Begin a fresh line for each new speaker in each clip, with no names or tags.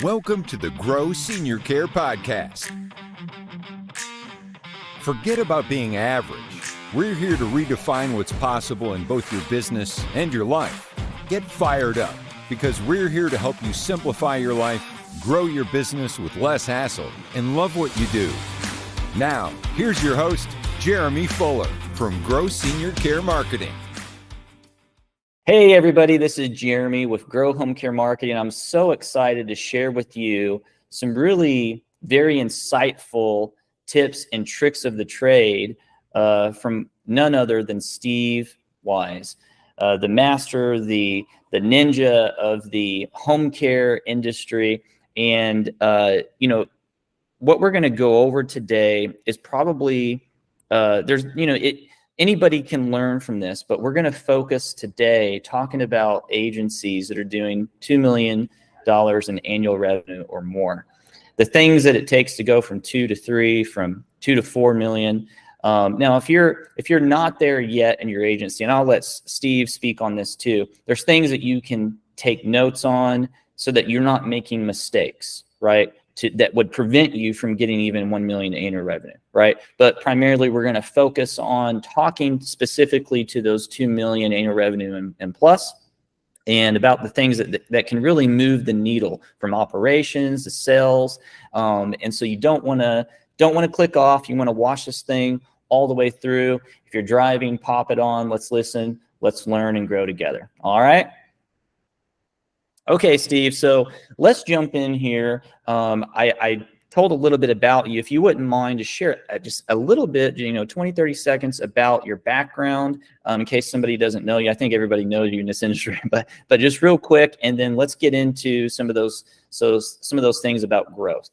Welcome to the Grow Senior Care Podcast. Forget about being average. We're here to redefine what's possible in both your business and your life. Get fired up because we're here to help you simplify your life, grow your business with less hassle, and love what you do. Now, here's your host, Jeremy Fuller from Grow Senior Care Marketing.
Hey everybody, this is Jeremy with Grow Home Care Marketing. I'm so excited to share with you some really very insightful tips and tricks of the trade from none other than Steve Weiss, the master, the ninja of the home care industry. And what we're going to go over today is probably anybody can learn from this, but we're going to focus today talking about agencies that are doing $2 million in annual revenue or more. The things that it takes to go from 2 to 3, from 2 to 4 million. Now, if you're not there yet in your agency, and I'll let Steve speak on this too, there's things that you can take notes on so that you're not making mistakes, right? That would prevent you from getting even 1 million annual revenue, right? But primarily, we're going to focus on talking specifically to those 2 million annual revenue and plus, and about the things that can really move the needle from operations to sales. And so you don't want to click off. You want to watch this thing all the way through. If you're driving, pop it on. Let's listen. Let's learn and grow together. All right. Okay, Steve, so let's jump in here. I told a little bit about you. If you wouldn't mind to share just a little bit, 20, 30 seconds about your background, in case somebody doesn't know you. I think everybody knows you in this industry, but just real quick, and then let's get into some of those things about growth.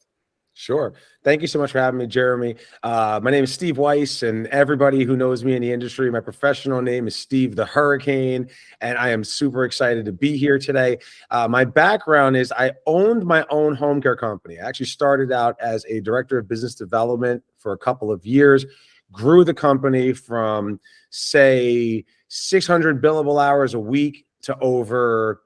Sure. Thank you so much for having me, Jeremy. My name is Steve Weiss, and everybody who knows me in the industry, my professional name is Steve the Hurricane, and I am super excited to be here today. My background is I owned my own home care company. I actually started out as a director of business development for a couple of years, grew the company from, say, 600 billable hours a week to over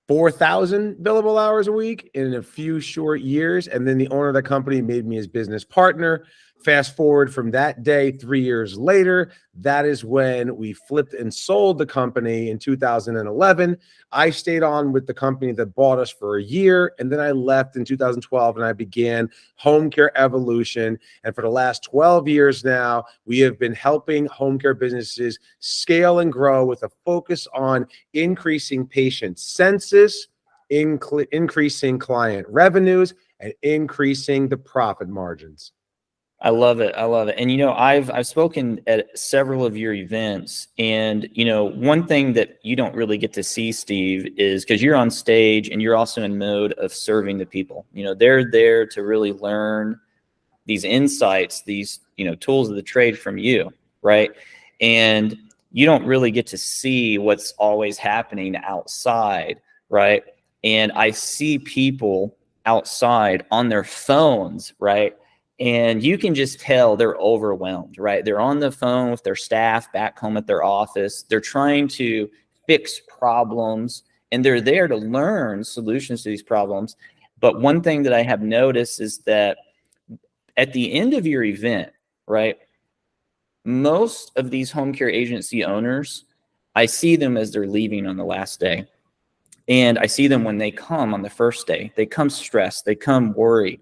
4,000 billable hours a week in a few short years. And then the owner of the company made me his business partner. Fast forward from that day, 3 years later, that is when we flipped and sold the company in 2011. I stayed on with the company that bought us for a year, and then I left in 2012 and I began Home Care Evolution. And for the last 12 years now, we have been helping home care businesses scale and grow with a focus on increasing patient census, increasing client revenues, and increasing the profit margins.
I love it. I love it. And, I've spoken at several of your events, and, one thing that you don't really get to see, Steve, is because you're on stage and you're also in mode of serving the people. They're there to really learn these insights, these, tools of the trade from you, right? And you don't really get to see what's always happening outside, right? And I see people outside on their phones, right? And you can just tell they're overwhelmed, right? They're on the phone with their staff back home at their office. They're trying to fix problems, and they're there to learn solutions to these problems. But one thing that I have noticed is that at the end of your event, right, most of these home care agency owners, I see them as they're leaving on the last day. And I see them when they come on the first day. They come stressed. They come worried.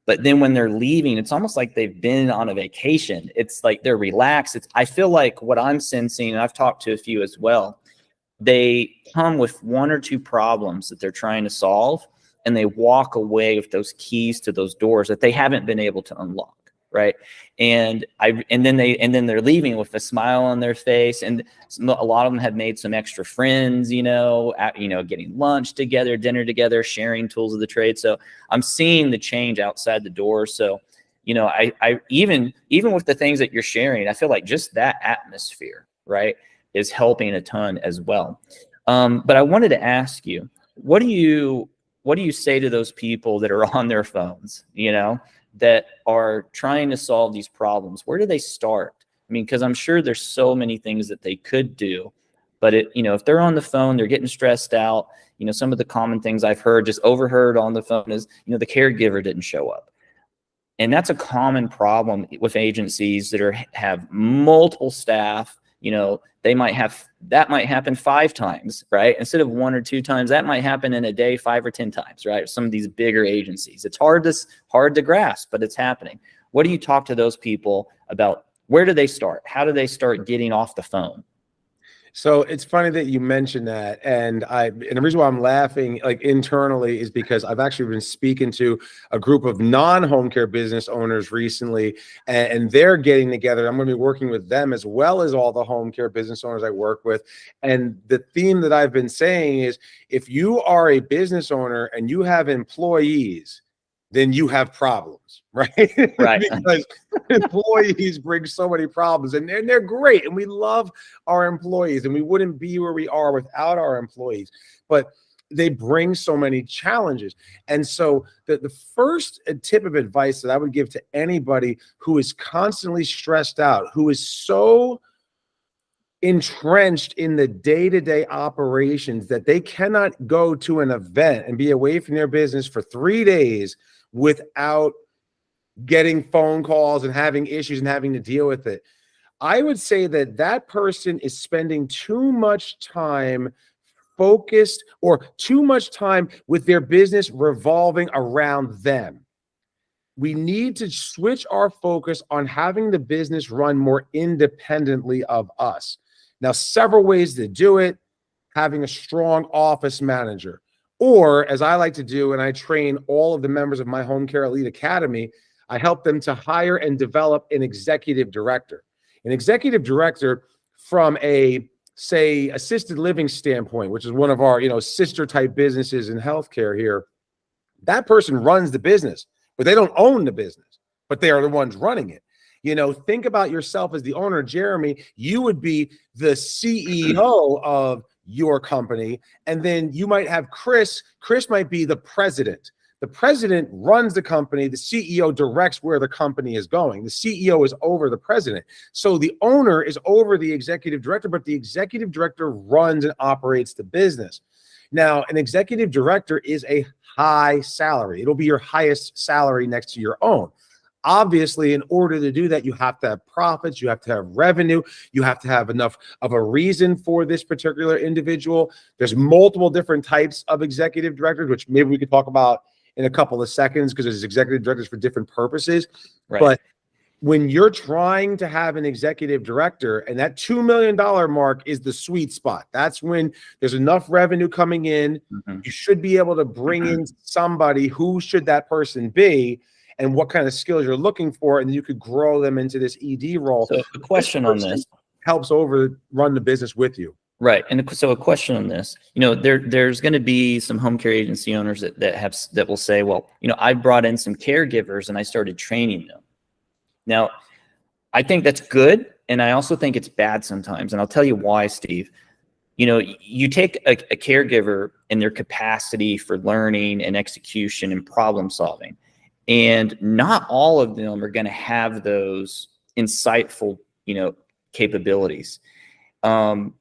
But then when they're leaving, it's almost like they've been on a vacation. It's like they're relaxed. I feel like what I'm sensing, and I've talked to a few as well, they come with 1 or 2 problems that they're trying to solve, and they walk away with those keys to those doors that they haven't been able to unlock, right? And then they're leaving with a smile on their face, and a lot of them have made some extra friends, getting lunch together, dinner together, sharing tools of the trade. So I'm seeing the change outside the door. So, I even with the things that you're sharing, I feel like just that atmosphere, right, is helping a ton as well. But I wanted to ask you, what do you say to those people that are on their phones, that are trying to solve these problems? Where do they start? I mean, because I'm sure there's so many things that they could do, But if they're on the phone, they're getting stressed out. Some of the common things I've heard, just overheard on the phone, is, the caregiver didn't show up. And that's a common problem with agencies that have multiple staff. That might happen 5 times, right? Instead of 1 or 2 times, that might happen in a day 5 or 10 times, right? Some of these bigger agencies. It's hard to grasp, but it's happening. What do you talk to those people about? Where do they start? How do they start getting off the phone?
So it's funny that you mentioned that. And the reason why I'm laughing like internally is because I've actually been speaking to a group of non-home care business owners recently, and they're getting together. I'm going to be working with them as well as all the home care business owners I work with. And the theme that I've been saying is, if you are a business owner and you have employees, then you have problems, right?
Right.
Because employees bring so many problems, and they're great, and we love our employees, and we wouldn't be where we are without our employees, but they bring so many challenges. And so the first tip of advice that I would give to anybody who is constantly stressed out, who is so entrenched in the day-to-day operations that they cannot go to an event and be away from their business for 3 days without getting phone calls and having issues and having to deal with it, I would say that person is spending too much time focused, or too much time with their business revolving around them. We need to switch our focus on having the business run more independently of us. Now, several ways to do it: having a strong office manager, or, as I like to do, and I train all of the members of my Home Care Elite Academy, I help them to hire and develop an executive director. An executive director, from a, say, assisted living standpoint, which is one of our, sister type businesses in healthcare here, that person runs the business, but they don't own the business, but they are the ones running it. Think about yourself as the owner. Jeremy, you would be the CEO of your company, and then you might have Chris. Chris might be the president. The president runs the company. The CEO directs where the company is going. The CEO is over the president. So the owner is over the executive director, but the executive director runs and operates the business. Now, an executive director is a high salary. It'll be your highest salary next to your own. Obviously, in order to do that, you have to have profits, you have to have revenue, you have to have enough of a reason for this particular individual. There's multiple different types of executive directors, which maybe we could talk about in a couple of seconds, because there's executive directors for different purposes. Right. But when you're trying to have an executive director, and that $2 million mark is the sweet spot, that's when there's enough revenue coming in. Mm-hmm. You should be able to bring in somebody. Who should that person be, and what kind of skills you're looking for, and then you could grow them into this ED role. So
a question on this
helps run the business with you.
Right. And so a question on this, there's going to be some home care agency owners that will say, well, I brought in some caregivers and I started training them. Now, I think that's good. And I also think it's bad sometimes. And I'll tell you why, Steve. You take a caregiver and their capacity for learning and execution and problem solving, and not all of them are going to have those insightful, capabilities. Can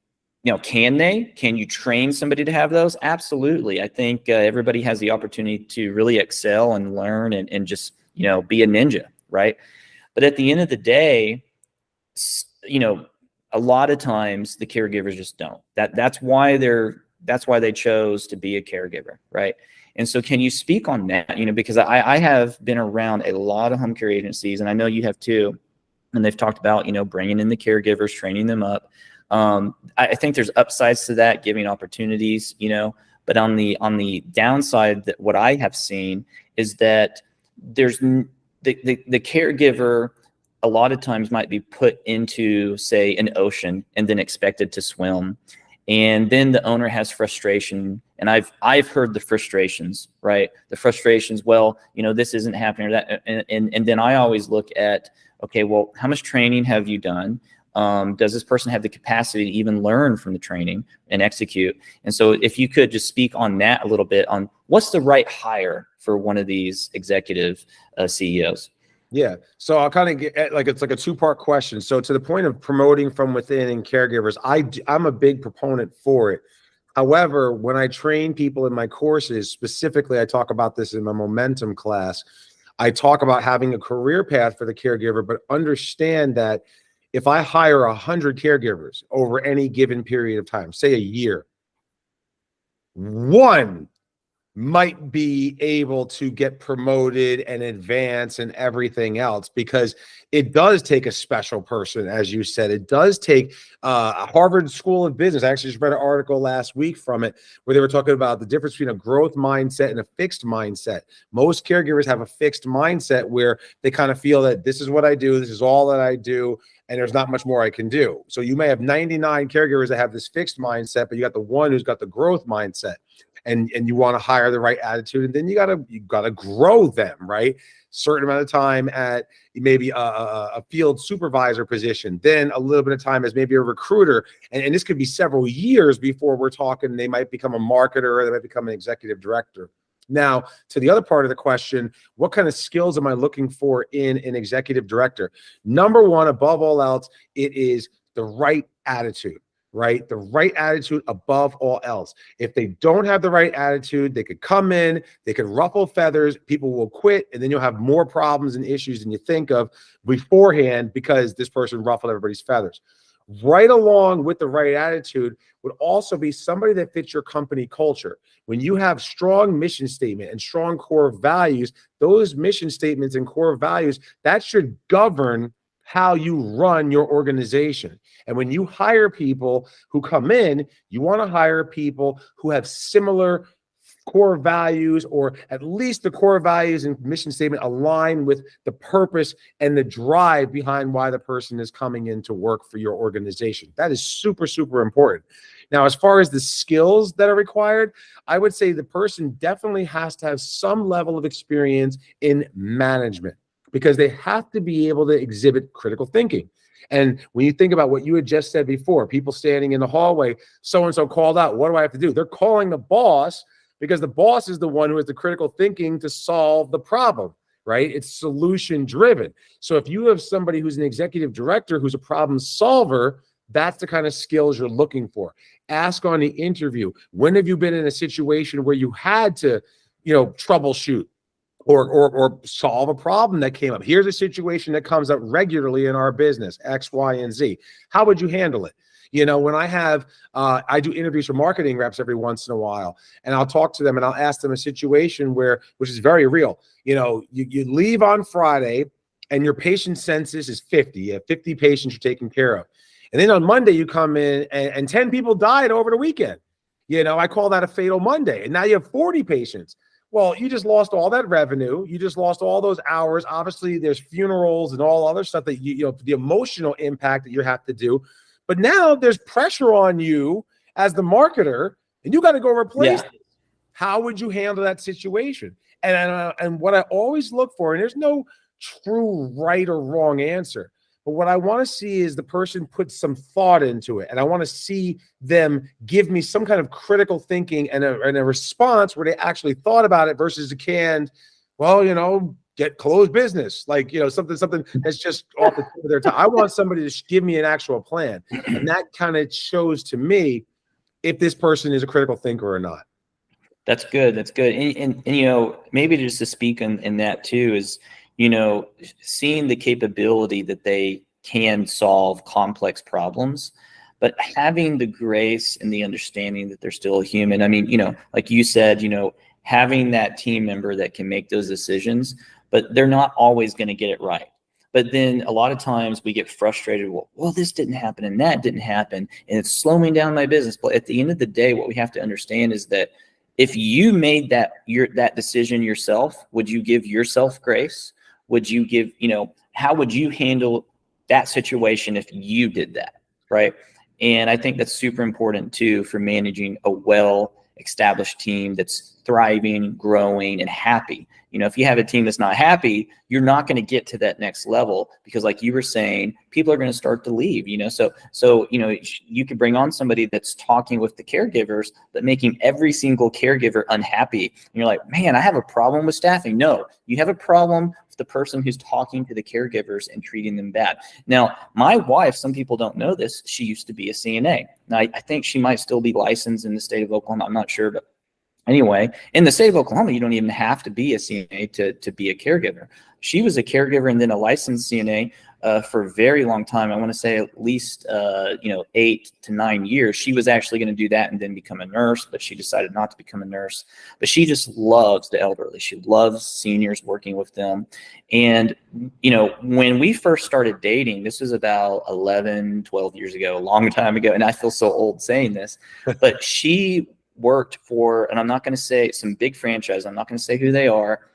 you train somebody to have those? Absolutely. I think everybody has the opportunity to really excel and learn and just, be a ninja, right? But at the end of the day, a lot of times the caregivers just don't. That's why they chose to be a caregiver, right? And so can you speak on that? Because I have been around a lot of home care agencies, and I know you have too, and they've talked about, bringing in the caregivers, training them up. I think there's upsides to that, giving opportunities, but on the downside, that what I have seen is that there's the caregiver a lot of times might be put into, say, an ocean and then expected to swim. And then the owner has frustration. And I've heard the frustrations, right? The frustrations, well, this isn't happening, or that. And then I always look at, okay, well, how much training have you done? Does this person have the capacity to even learn from the training and execute? And so if you could just speak on that a little bit, on what's the right hire for one of these executive CEOs.
Yeah. So I'll kind of get it's like a two-part question. So to the point of promoting from within and caregivers, I'm a big proponent for it. However, when I train people in my courses, specifically, I talk about this in my momentum class. I talk about having a career path for the caregiver, but understand that if I hire 100 caregivers over any given period of time, say a year, one might be able to get promoted and advance and everything else, because it does take a special person. As you said, it does take a Harvard School of Business. I actually just read an article last week from it where they were talking about the difference between a growth mindset and a fixed mindset. Most caregivers have a fixed mindset where they kind of feel that this is what I do, this is all that I do, and there's not much more I can do. So you may have 99 caregivers that have this fixed mindset, but you got the one who's got the growth mindset. And you want to hire the right attitude, and then you gotta grow them, right? Certain amount of time at maybe a field supervisor position, then a little bit of time as maybe a recruiter, and this could be several years before we're talking they might become a marketer or they might become an executive director. Now, to the other part of the question, what kind of skills am I looking for in an executive director? Number one, above all else, it is the right attitude. Right? The right attitude above all else. If they don't have the right attitude, they could come in, they could ruffle feathers, people will quit, and then you'll have more problems and issues than you think of beforehand because this person ruffled everybody's feathers. Right along with the right attitude would also be somebody that fits your company culture. When you have strong mission statement and strong core values, those mission statements and core values, that should govern how you run your organization. And when you hire people who come in, you want to hire people who have similar core values, or at least the core values and mission statement align with the purpose and the drive behind why the person is coming in to work for your organization. That is super, super important. Now, as far as the skills that are required, I would say the person definitely has to have some level of experience in management, because they have to be able to exhibit critical thinking. And when you think about what you had just said before, people standing in the hallway, so-and-so called out, what do I have to do? They're calling the boss because the boss is the one who has the critical thinking to solve the problem, right? It's solution driven. So if you have somebody who's an executive director who's a problem solver, that's the kind of skills you're looking for. Ask on the interview, when have you been in a situation where you had to, troubleshoot or solve a problem that came up? Here's a situation that comes up regularly in our business, X, Y, and Z. How would you handle it? When I do interviews for marketing reps every once in a while, and I'll talk to them and I'll ask them a situation which is very real. You leave on Friday and your patient census is 50. You have 50 patients you're taking care of. And then on Monday you come in and 10 people died over the weekend. I call that a fatal Monday. And now you have 40 patients. Well, you just lost all that revenue. You just lost all those hours. Obviously, there's funerals and all other stuff that the emotional impact that you have to do. But now there's pressure on you as the marketer, and you got to go replace it. How would you handle that situation? And what I always look for, and there's no true right or wrong answer, but what I want to see is the person put some thought into it. And I want to see them give me some kind of critical thinking and a response where they actually thought about it versus a canned, get closed business. Something that's just off the tip of their tongue. I want somebody to give me an actual plan. And that kind of shows to me if this person is a critical thinker or not.
That's good. That's good. And maybe just to speak in that too is, seeing the capability that they can solve complex problems, but having the grace and the understanding that they're still a human. I mean, like you said, having that team member that can make those decisions, but they're not always going to get it right. But then a lot of times we get frustrated. Well, this didn't happen and that didn't happen, and it's slowing down my business. But at the end of the day, what we have to understand is that if you made that decision yourself, would you give yourself grace? Would you give, how would you handle that situation if you did that, right? And I think that's super important too for managing a well-established team that's thriving, growing, and happy. If you have a team that's not happy, you're not going to get to that next level because, like you were saying, people are going to start to leave. So you could bring on somebody that's talking with the caregivers, but making every single caregiver unhappy. And you're like, man, I have a problem with staffing. No, you have a problem the person who's talking to the caregivers and treating them bad. Now, my wife, some people don't know this, she used to be a CNA. Now, I think she might still be licensed in the state of Oklahoma. I'm not sure, but anyway, in the state of Oklahoma, you don't even have to be a CNA to be a caregiver. She was a caregiver and then a licensed CNA for a very long time. I want to say at least 8 to 9 years. She was actually going to do that and then become a nurse, but she decided not to become a nurse. But she just loves the elderly. She loves seniors, working with them. And when we first started dating, this was about 11, 12 years ago, a long time ago, and I feel so old saying this, but she worked for, and I'm not going to say some big franchise, I'm not going to say who they are,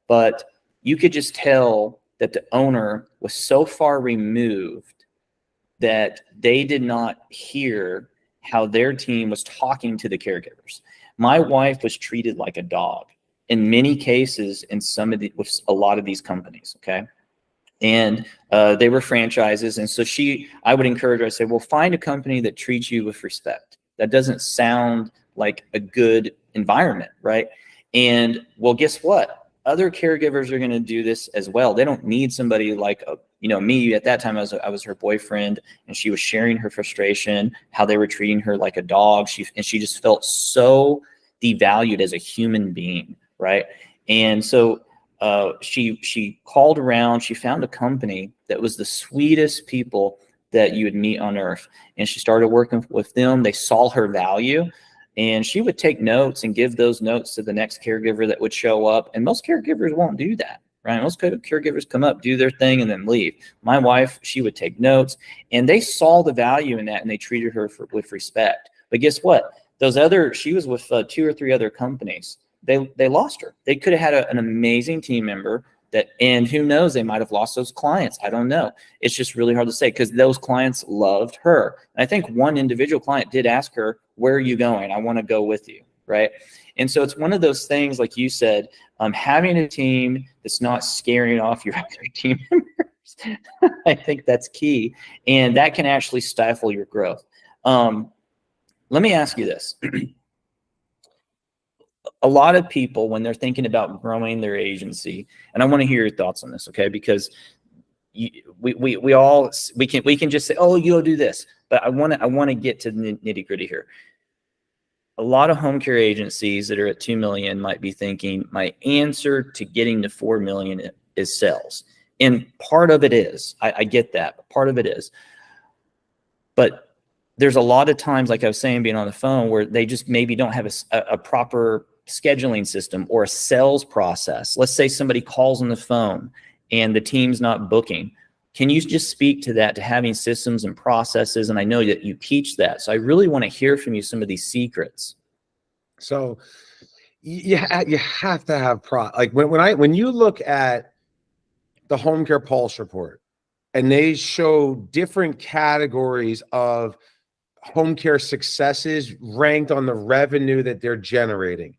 but you could just tell that the owner was so far removed that they did not hear how their team was talking to the caregivers. My wife was treated like a dog in many cases with a lot of these companies, okay? And they were franchises. And so I would encourage her, I say, well, find a company that treats you with respect. That doesn't sound like a good environment, right? And well, guess what? Other caregivers are going to do this as well. They don't need somebody like me. At that time, I was her boyfriend, and she was sharing her frustration, how they were treating her like a dog. She just felt so devalued as a human being, right? And so she called around. She found a company that was the sweetest people that you would meet on earth, and she started working with them. They saw her value. And she would take notes and give those notes to the next caregiver that would show up. And most caregivers won't do that, right? Most caregivers come up, do their thing, and then leave. My wife, she would take notes, and they saw the value in that, and they treated her with respect. But guess what? She was with 2 or 3 other companies. They lost her. They could have had an amazing team member and who knows, they might have lost those clients. I don't know. It's just really hard to say because those clients loved her. And I think one individual client did ask her, where are you going? I want to go with you, right? And so it's one of those things, like you said, having a team that's not scaring off your other team members. I think that's key. And that can actually stifle your growth. Let me ask you this. A lot of people, when they're thinking about growing their agency, and I want to hear your thoughts on this, okay? Because we can just say, oh, you'll do this, but I want to get to the nitty gritty here. A lot of home care agencies that are at 2 million might be thinking, my answer to getting to 4 million is sales, and part of it is. I get that, but part of it is. But there's a lot of times, like I was saying, being on the phone, where they just maybe don't have a proper scheduling system or a sales process. Let's say somebody calls on the phone and the team's not booking. Can you just speak to that, to having systems and processes? And I know that you teach that. So I really want to hear from you some of these secrets.
So you have to have when you look at the Home Care Pulse report and they show different categories of home care successes ranked on the revenue that they're generating.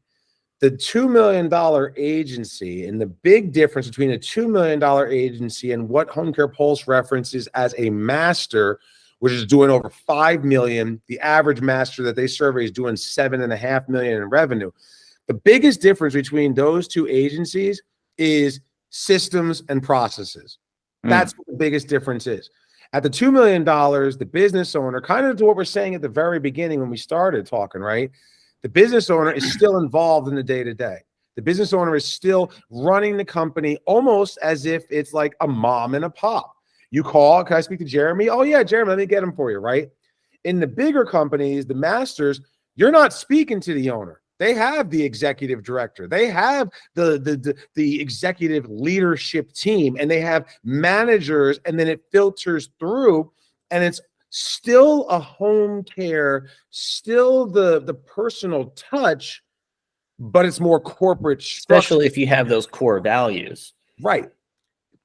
The $2 million agency, and the big difference between a $2 million agency and what Home Care Pulse references as a master, which is doing over 5 million. The average master that they survey is doing 7.5 million in revenue. The biggest difference between those two agencies is systems and processes. That's what the biggest difference is. At the $2 million, the business owner, kind of to what we're saying at the very beginning when we started talking, right? The business owner is still involved in the day-to-day. The business owner is still running the company almost as if it's like a mom and a pop. You call, can I speak to Jeremy? Oh, yeah, Jeremy, let me get him for you, right? In the bigger companies, the masters, you're not speaking to the owner. They have the executive director. They have the executive leadership team, and they have managers, and then it filters through, and it's still a home care, still the personal touch, but it's more corporate structure.
Especially if you have those core values.
Right.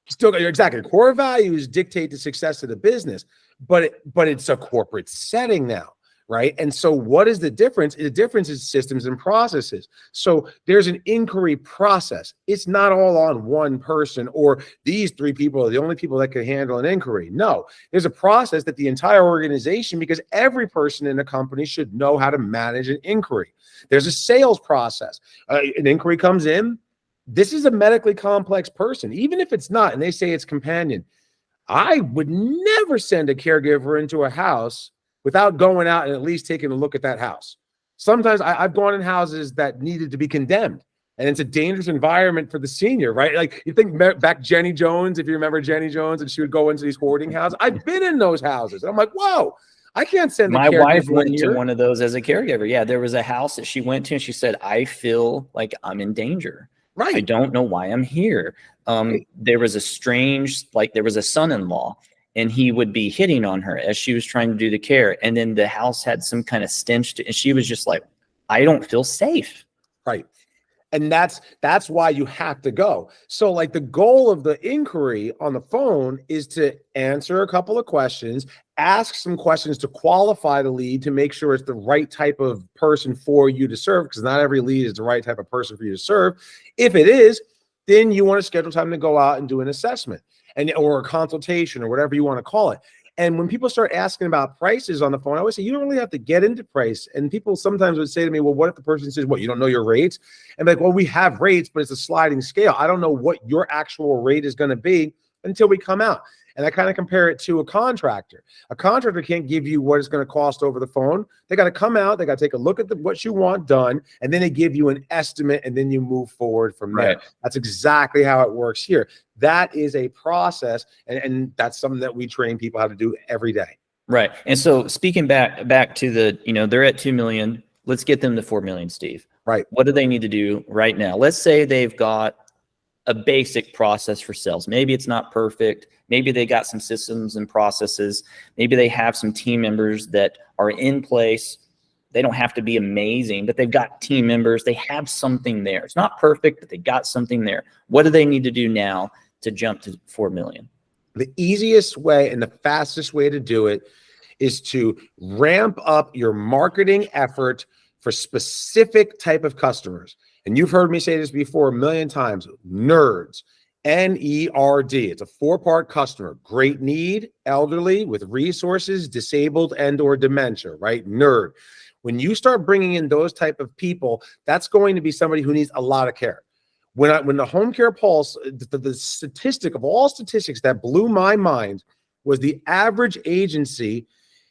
Still, exactly. Core values dictate the success of the business, but it's a corporate setting now. Right. And so what is the difference? The difference is systems and processes. So there's an inquiry process. It's not all on one person or these 3 people are the only people that can handle an inquiry. No, there's a process that the entire organization, because every person in the company should know how to manage an inquiry. There's a sales process. An inquiry comes in. this is a medically complex person, even if it's not, and they say it's companion. I would never send a caregiver into a house without going out and at least taking a look at that house. Sometimes I've gone in houses that needed to be condemned, and it's a dangerous environment for the senior, right? Like, you think back Jenny Jones, if you remember Jenny Jones, and she would go into these hoarding houses. I've been in those houses. I'm like, whoa, I can't send a
My wife
caregiver in
went to
here.
one of those as a caregiver. Yeah, there was a house that she went to and she said, I feel like I'm in danger. I
Right.
don't know why I'm here. There was a strange, like there was a son-in-law and he would be hitting on her as she was trying to do the care. And then the house had some kind of stench to, and she was just like, I don't feel safe.
Right. And that's why you have to go. So, like, the goal of the inquiry on the phone is to answer a couple of questions, ask some questions to qualify the lead to make sure it's the right type of person for you to serve, because not every lead is the right type of person for you to serve. If it is, then you want to schedule time to go out and do an assessment or a consultation or whatever you want to call it. And when people start asking about prices on the phone, I always say, you don't really have to get into price. And people sometimes would say to me, well, what if the person says, what, you don't know your rates? And like, well, we have rates, but it's a sliding scale. I don't know what your actual rate is going to be until we come out. And I kind of compare it to a contractor. A contractor can't give you what it's going to cost over the phone. They got to come out, they got to take a look at what you want done, and then they give you an estimate, and then you move forward from there.
Right.
That's exactly how it works here. That is a process, and that's something that we train people how to do every day.
Right. And so speaking back to the, they're at 2 million. Let's get them to 4 million, Steve.
Right.
What do they need to do right now? Let's say they've got a basic process for sales. Maybe it's not perfect. Maybe they got some systems and processes. Maybe they have some team members that are in place. They don't have to be amazing, but they've got team members. They have something there. It's not perfect, but they got something there. What do they need to do now to jump to 4 million?
The easiest way and the fastest way to do it is to ramp up your marketing effort for specific type of customers. And you've heard me say this before a million times: NERDs, N-E-R-D. It's a 4-part customer: great need, elderly, with resources, disabled, and or dementia, right? NERD. When you start bringing in those type of people, that's going to be somebody who needs a lot of care. When the Home Care Pulse, the statistic of all statistics that blew my mind was the average agency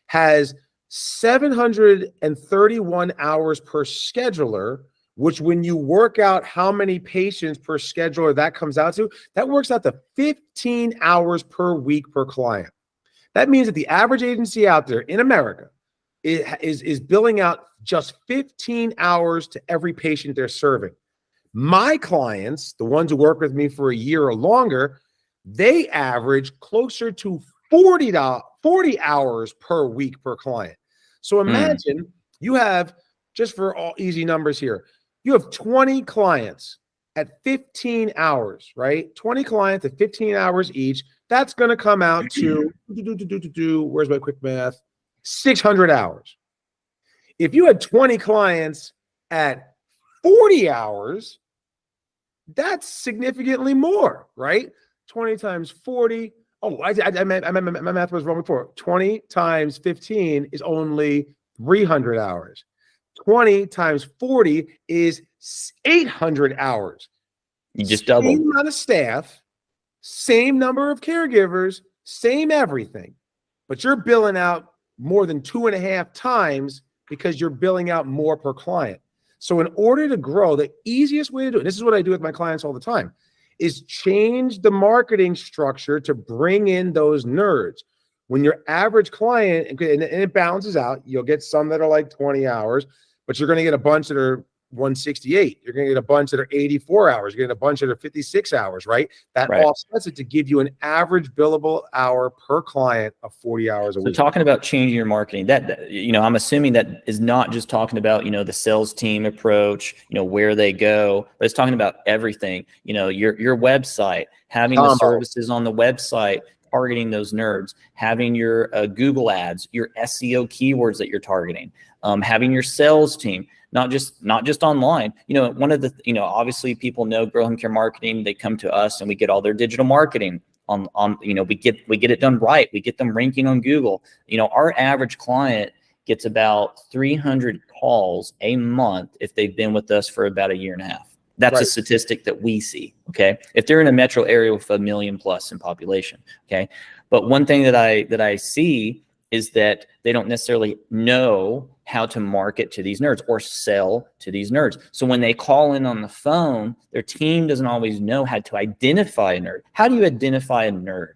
has 731 hours per scheduler, which when you work out how many patients per scheduler that comes out to, that works out to 15 hours per week per client. That means that the average agency out there in America is billing out just 15 hours to every patient they're serving. My clients, the ones who work with me for a year or longer, they average closer to 40 hours per week per client. So imagine you have, just for all easy numbers here, you have 20 clients at 15 hours, right? 20 clients at 15 hours each. That's going to come out to, where's my quick math? 600 hours. If you had 20 clients at 40 hours, that's significantly more, right? 20 times 40. Oh, my math was wrong before. 20 times 15 is only 300 hours. 20 times 40 is 800 hours.
You just doubled.
Same amount of staff, same number of caregivers, same everything. But you're billing out more than 2.5 times because you're billing out more per client. So in order to grow, the easiest way to do it, this is what I do with my clients all the time, is change the marketing structure to bring in those NERDs. When your average client, and it balances out, you'll get some that are like 20 hours, but you're going to get a bunch that are 168. You're going to get a bunch that are 84 hours. You're going to get a bunch that are 56 hours, right? That offsets it to give you an average billable hour per client of 40 hours a week.
So talking about changing your marketing, that I'm assuming that is not just talking about, the sales team approach, where they go, but it's talking about everything, your website, having the services on the website, targeting those NERDs, having your Google ads, your SEO keywords that you're targeting, having your sales team, not just online. One of the, obviously people know Grow Home Care Marketing. They come to us and we get all their digital marketing on, we get it done right. We get them ranking on Google. Our average client gets about 300 calls a month if they've been with us for about 1.5 years. That's a
Right.
statistic that we see. Okay. If they're in a metro area with 1 million plus in population. Okay. But one thing that I see is that they don't necessarily know how to market to these nerds or sell to these nerds. So when they call in on the phone, their team doesn't always know how to identify a nerd. How do you identify a nerd?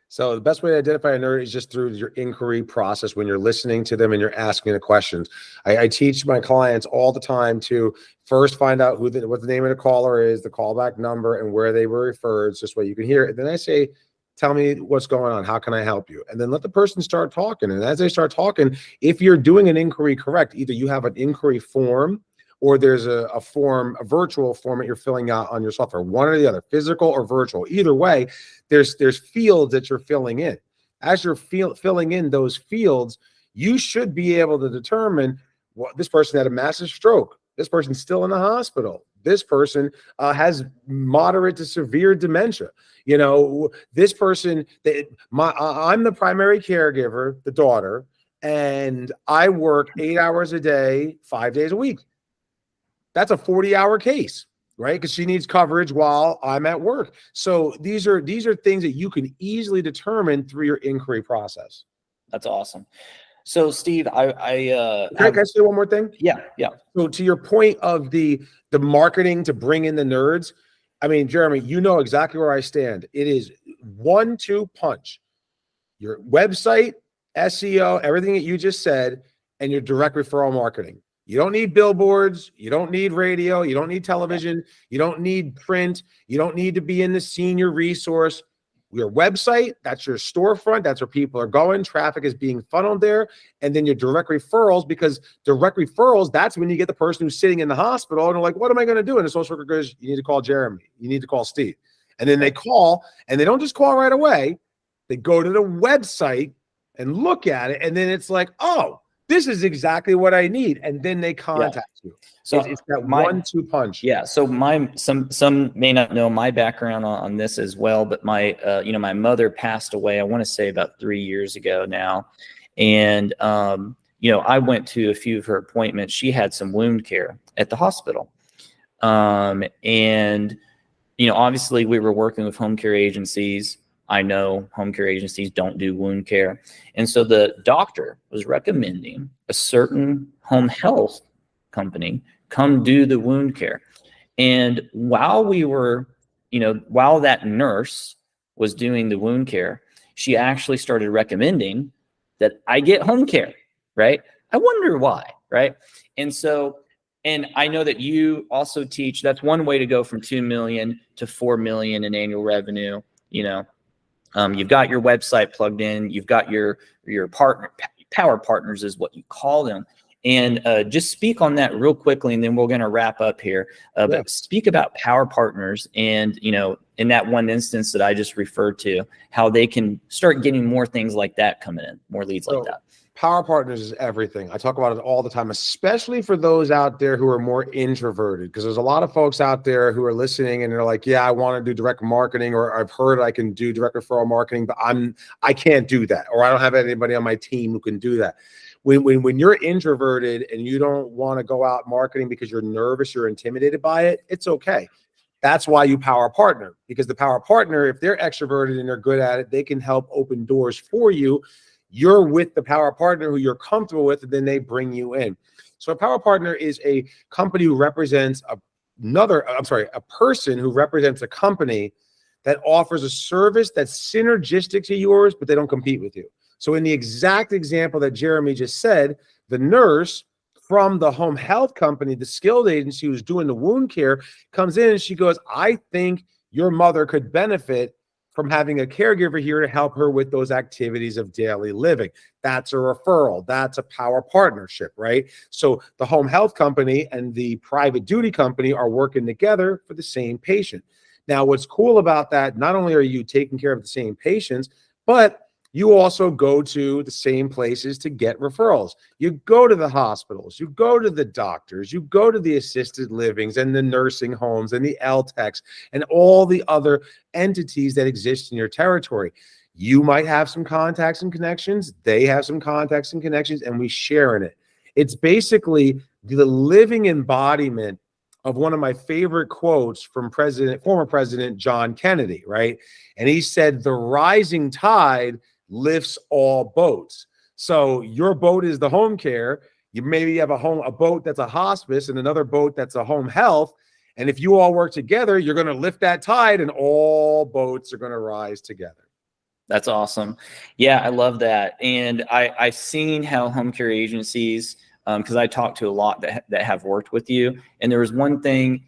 So the best way to identify a nerd is just through your inquiry process when you're listening to them and you're asking the questions. I teach my clients all the time to first find out what the name of the caller is, the callback number, and where they were referred. So this way you can hear it. Then I say, tell me what's going on. How can I help you? And then let the person start talking. And as they start talking, if you're doing an inquiry correct, either you have an inquiry form or there's a form, a virtual form that you're filling out on your software, one or the other, physical or virtual. Either way, there's fields that you're filling in. As you're filling in those fields, you should be able to determine what this person had a massive stroke. This person's still in the hospital. This person has moderate to severe dementia. You know, this person, I'm the primary caregiver, the daughter, and I work 8 hours a day, 5 days a week. That's a 40-hour case, right? Because she needs coverage while I'm at work. So these are things that you can easily determine through your inquiry process.
That's awesome. So Steve,
Can I say one more thing?
Yeah.
So to your point of the marketing to bring in the nerds, I mean, Jeremy, you know exactly where I stand. It is 1-2 punch. Your website, SEO, everything that you just said, and your direct referral marketing. You don't need billboards. You don't need radio. You don't need television. You don't need print. You don't need to be in the senior resource. Your website, that's your storefront. That's where people are going. Traffic is being funneled there. And then your direct referrals, because direct referrals, that's when you get the person who's sitting in the hospital and they're like, what am I going to do? And the social worker goes, you need to call Jeremy. You need to call Steve. And then they call, and they don't just call right away. They go to the website and look at it. And then it's like, oh, this is exactly what I need. And then they contact you. So it's that 1-2 punch.
Yeah. So some may not know my background on this as well, but my my mother passed away, I want to say about 3 years ago now. And I went to a few of her appointments. She had some wound care at the hospital. And obviously we were working with home care agencies. I know home care agencies don't do wound care. And so the doctor was recommending a certain home health company come do the wound care. And while we were, while that nurse was doing the wound care, she actually started recommending that I get home care, right? I wonder why, right? And I know that you also teach, that's one way to go from 2 million to 4 million in annual revenue. You've got your website plugged in, you've got your power partners is what you call them. And just speak on that real quickly, and then we're going to wrap up here. But speak about power partners and, in that one instance that I just referred to, how they can start getting more things like that coming in, more leads like that.
Power partners is everything. I talk about it all the time, especially for those out there who are more introverted, because there's a lot of folks out there who are listening and they're like, yeah, I want to do direct marketing, or I've heard I can do direct referral marketing, but I can't do that, or I don't have anybody on my team who can do that. When you're introverted and you don't want to go out marketing because you're nervous, you're intimidated by it, it's okay. That's why you power partner, because the power partner, if they're extroverted and they're good at it, they can help open doors for you. You're with the power partner who you're comfortable with, and then they bring you in. So a power partner is a company who represents a person who represents a company that offers a service that's synergistic to yours, but they don't compete with you. So in the exact example that Jeremy just said, the nurse from the home health company, the skilled agency who's doing the wound care, comes in and she goes, I think your mother could benefit from having a caregiver here to help her with those activities of daily living. That's a referral. That's a power partnership, right? So the home health company and the private duty company are working together for the same patient. Now, what's cool about that, not only are you taking care of the same patients, but you also go to the same places to get referrals. You go to the hospitals, you go to the doctors, you go to the assisted livings and the nursing homes and the LTECs and all the other entities that exist in your territory. You might have some contacts and connections. They have some contacts and connections, and we share in it. It's basically the living embodiment of one of my favorite quotes from former President John Kennedy, right? And he said, the rising tide lifts all boats. So your boat is the home care. You maybe have a boat that's a hospice and another boat that's a home health. And if you all work together, you're going to lift that tide and all boats are going to rise together.
That's awesome. Yeah, I love that. And I've seen how home care agencies, because I talked to a lot that have worked with you. And there was one thing,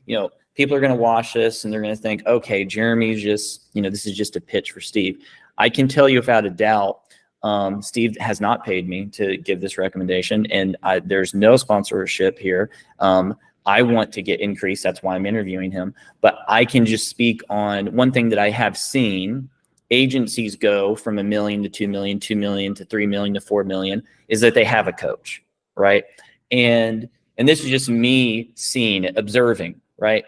people are going to watch this and they're going to think, okay, Jeremy's just, this is just a pitch for Steve. I can tell you without a doubt, Steve has not paid me to give this recommendation, and there's no sponsorship here. I want to get increased. That's why I'm interviewing him. But I can just speak on one thing that I have seen. Agencies go from $1 million to $2 million, $2 million to $3 million to $4 million, is that they have a coach, right? And this is just me seeing it, observing, right?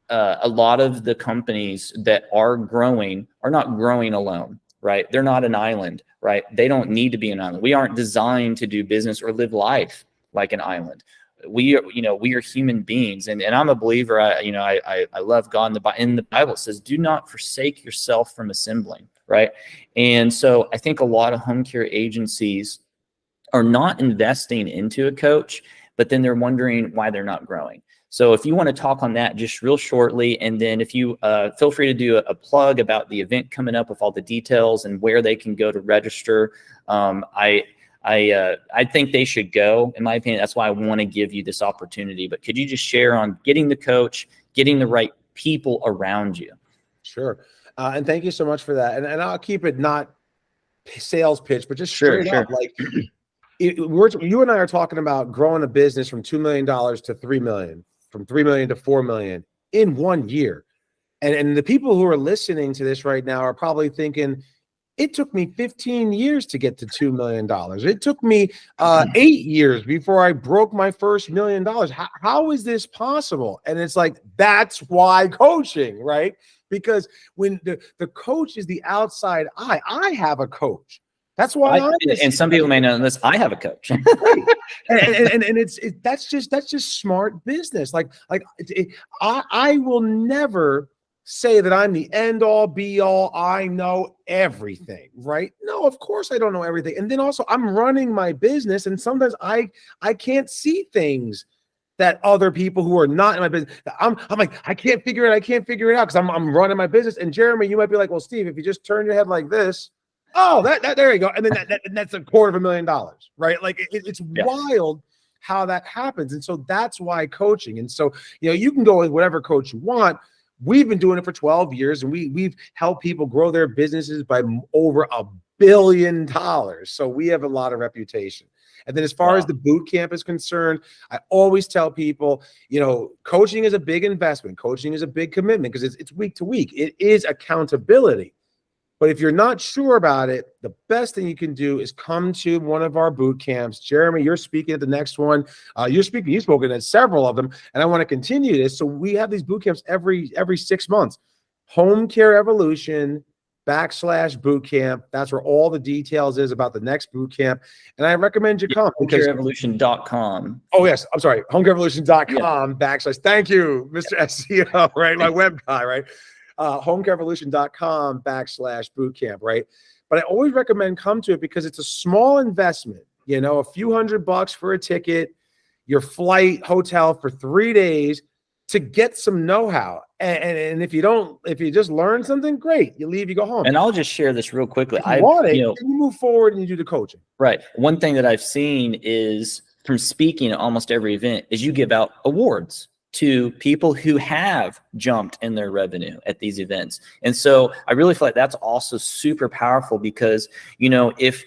A lot of the companies that are growing are not growing alone, right? They're not an island, right? They don't need to be an island. We aren't designed to do business or live life like an island. We are human beings, and I'm a believer. I love God. In the Bible, it says, "Do not forsake yourself from assembling." Right, and so I think a lot of home care agencies are not investing into a coach, but then they're wondering why they're not growing. So if you want to talk on that just real shortly, and then if you feel free to do a plug about the event coming up with all the details and where they can go to register. I think they should go, in my opinion. That's why I want to give you this opportunity. But could you just share on getting the coach, getting the right people around you?
Sure. And thank you so much for that. And I'll keep it not sales pitch, but just straight up. Like you and I are talking about growing a business from $2 million to $3 million, from $3 million to $4 million in 1 year. And the people who are listening to this right now are probably thinking, it took me 15 years to get to $2 million. It took me 8 years before I broke my first $1 million. How is this possible? And it's like, that's why coaching, right? Because when the coach is the outside eye, I have a coach. That's why
and some people may know this. I have a coach.
Right. and that's just smart business. I will never say that I'm the end all be all. I know everything, right? No, of course I don't know everything. And then also I'm running my business, and sometimes I can't see things that other people who are not in my business. I'm like, I can't figure it out because I'm running my business. And Jeremy, you might be like, well, Steve, if you just turn your head like this, that there you go. And then that's $250,000, right? Like it's wild how that happens. And so that's why coaching. And so, you can go with whatever coach you want. We've been doing it for 12 years, and we've helped people grow their businesses by over $1 billion. So we have a lot of reputation. And then as far as the boot camp is concerned, I always tell people, coaching is a big investment. Coaching is a big commitment because it's week to week. It is accountability. But if you're not sure about it, the best thing you can do is come to one of our boot camps. Jeremy, you're speaking at the next one. You've spoken at several of them, and I want to continue this. So we have these boot camps every 6 months. Home Care Evolution /boot camp. That's where all the details is about the next boot camp. And I recommend you come.
HomeCareEvolution.com.
Oh, yes. I'm sorry. HomeCareEvolution.com / Thank you, Mr. SEO, right? My web guy, right? HomeCareEvolution.com / boot camp, right? But I always recommend come to it because it's a small investment, a few $100 for a ticket, your flight, hotel for 3 days to get some know-how. And if you just learn something, great. You leave, you go home.
And I'll just share this real quickly.
You move forward and you do the coaching.
Right. One thing that I've seen is from speaking at almost every event is you give out awards to people who have jumped in their revenue at these events. And so I really feel like that's also super powerful because, if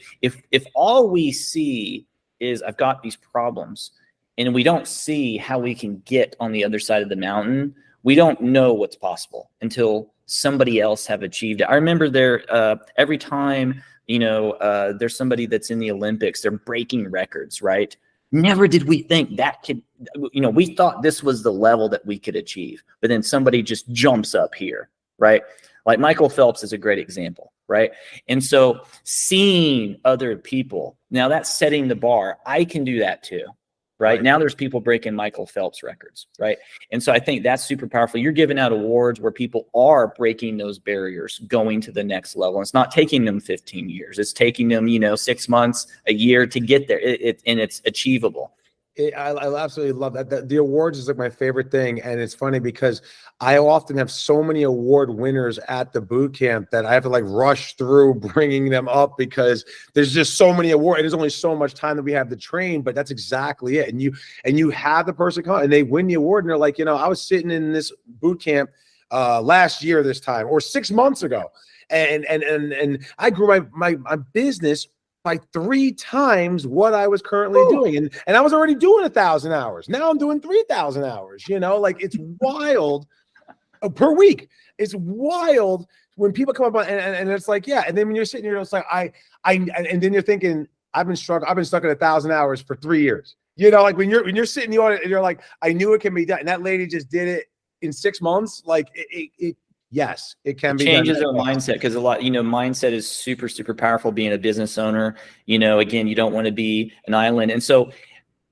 all we see is I've got these problems and we don't see how we can get on the other side of the mountain, we don't know what's possible until somebody else have achieved it. I remember every time, there's somebody that's in the Olympics, they're breaking records, right? Never did we think that could, we thought this was the level that we could achieve, but then somebody just jumps up here, right? Like Michael Phelps is a great example, right? And so seeing other people, now that's setting the bar. I can do that too, right? Now there's people breaking Michael Phelps records, right? And so I think that's super powerful. You're giving out awards where people are breaking those barriers, going to the next level. It's not taking them 15 years. It's taking them, 6 months, a year to get there. And it's achievable.
I absolutely love that. The awards is like my favorite thing. And it's funny because I often have so many award winners at the boot camp that I have to like rush through bringing them up because there's just so many awards. There's only so much time that we have to train, but that's exactly it. And you have the person come and they win the award and they're like, I was sitting in this boot camp last year this time or 6 months ago. And I grew my business by 3 times what I was currently doing. And I was already doing 1,000 hours. Now I'm doing 3,000 hours, like it's wild per week. It's wild when people come up and it's like, yeah. And then when you're sitting here, it's like, and then you're thinking, I've been stuck at 1,000 hours for 3 years. Like when you're sitting in the audit and you're like, I knew it can be done. And that lady just did it in 6 months. Like yes, it can be
changes our mindset because a lot, mindset is super, super powerful being a business owner. Again, you don't want to be an island. And so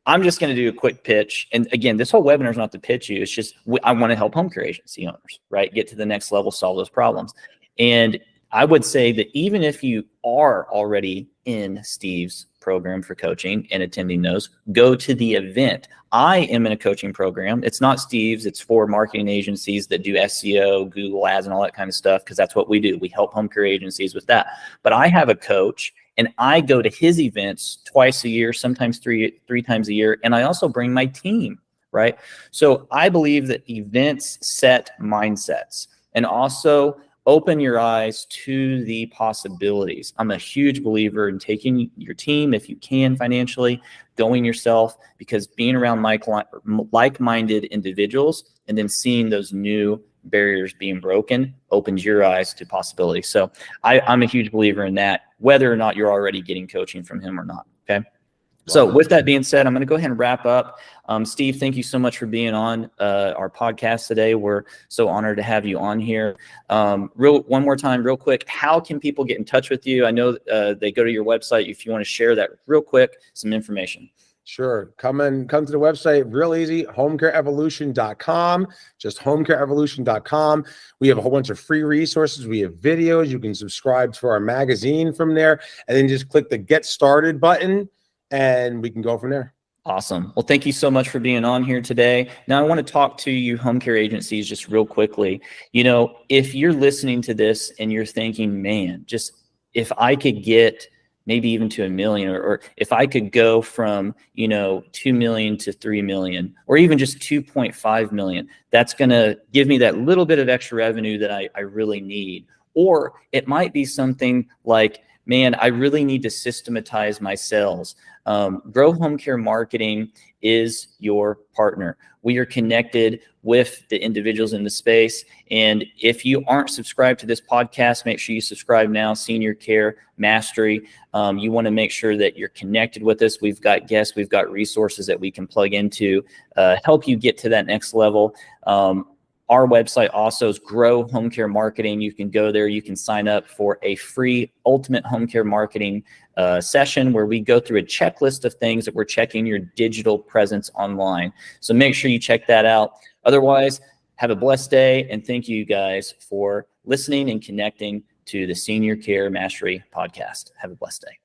I'm just going to do a quick pitch. And again, this whole webinar is not to pitch you. It's just, I want to help home care agency owners, right? Get to the next level, solve those problems. And I would say that even if you are already in Steve's program for coaching and attending those, go to the event. I am in a coaching program. It's not Steve's. It's for marketing agencies that do SEO, Google ads, and all that kind of stuff, because that's what we do. We help home care agencies with that. But I have a coach, and I go to his events twice a year, sometimes three times a year, and I also bring my team, right? So I believe that events set mindsets and also open your eyes to the possibilities. I'm a huge believer in taking your team, if you can financially, going yourself, because being around like-minded individuals and then seeing those new barriers being broken opens your eyes to possibilities. So I'm a huge believer in that, whether or not you're already getting coaching from him or not, okay? So with that being said, I'm going to go ahead and wrap up. Steve, thank you so much for being on our podcast today. We're so honored to have you on here. One more time, real quick, how can people get in touch with you? I know they go to your website. If you want to share that real quick, some information.
Sure. Come to the website, real easy, homecareevolution.com, just homecareevolution.com. We have a whole bunch of free resources. We have videos. You can subscribe to our magazine from there, and then just click the Get Started button, and we can go from there.
Awesome. Well, thank you so much for being on here today. Now, I want to talk to you home care agencies just real quickly. If you're listening to this and you're thinking, man, just if I could get maybe even to 1 million, or if I could go from, 2 million to 3 million, or even just 2.5 million, that's going to give me that little bit of extra revenue that I really need. Or it might be something like, man, I really need to systematize my sales. Grow Home Care Marketing is your partner. We are connected with the individuals in the space. And if you aren't subscribed to this podcast, make sure you subscribe now, Senior Care Mastery. You want to make sure that you're connected with us. We've got guests, we've got resources that we can plug into, help you get to that next level. Our website also is Grow Home Care Marketing. You can go there. You can sign up for a free Ultimate Home Care Marketing session where we go through a checklist of things that we're checking your digital presence online. So make sure you check that out. Otherwise, have a blessed day, and thank you guys for listening and connecting to the Senior Care Mastery podcast. Have a blessed day.